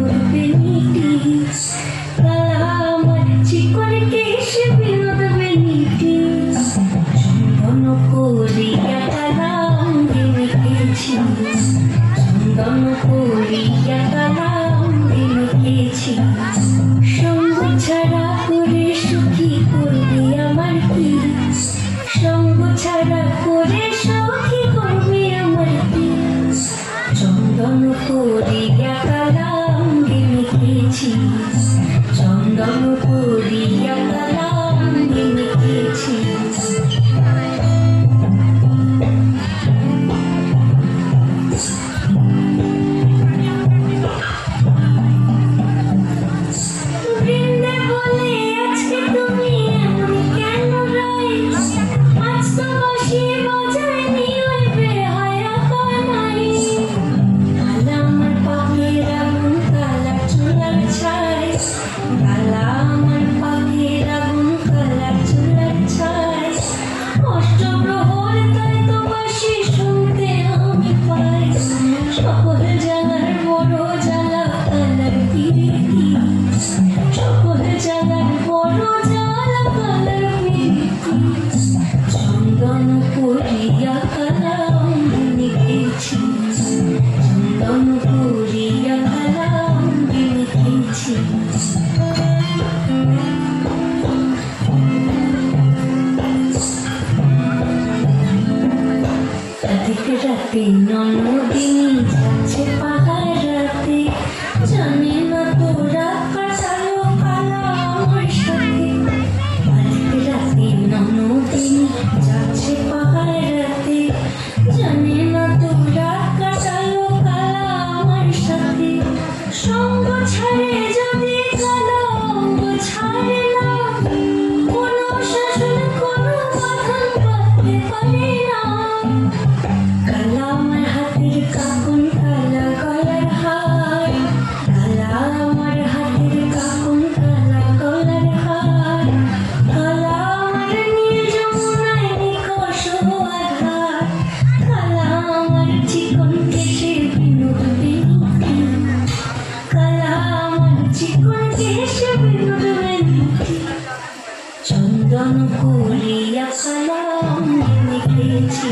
বিনোদ বেনিটিস কালা আমার চিকন কেশ বিনোদ বেনিটিস চন্দন করিয়া কালা অঙ্গে মেখেছি চন্দন করিয়া কালা অঙ্গে মেখেছি সঙ্গ ছাড়া করে সুখী করবে আমার কি সঙ্গ ছাড়া করে সুখী করবে আমার কি চন্দন করিয়া কালা অঙ্গে মেখেছি চন্দন করিয়া কালা অঙ্গে মেখেছি চন্দন করিয়া কালা অঙ্গে মেখেছি চন্দন করিয়া কালা অঙ্গে মেখেছি রাতে রাতে ননদিনী যাচ্ছে পাহাড়াতে জানে না তোরা কাটালো কালা আমার সাথে রাতে রাতে ননদিনী যাচ্ছে পাহাড়াতে জানে না তোরা কাটালো কালা আমার সাথে সঙ্গ ছাড়ে যদি কালা অঙ্গ ছাড়ে না কোনো শাসন কোনো বাঁধন বাঁধতে পারে না কালা আমার হাতের কাকন কালা গলার হার কালা আমার হাতের কাকন কালা গলার হার কালা আমার নীল যমুনায় নিকষ আধার কালা আমার চিকন কেশের বিনোদ বেনিটি কালা আমার চিকন কেশের বিনোদ বেনিটি চন্দন করিয়া কালা অঙ্গে মেখেছি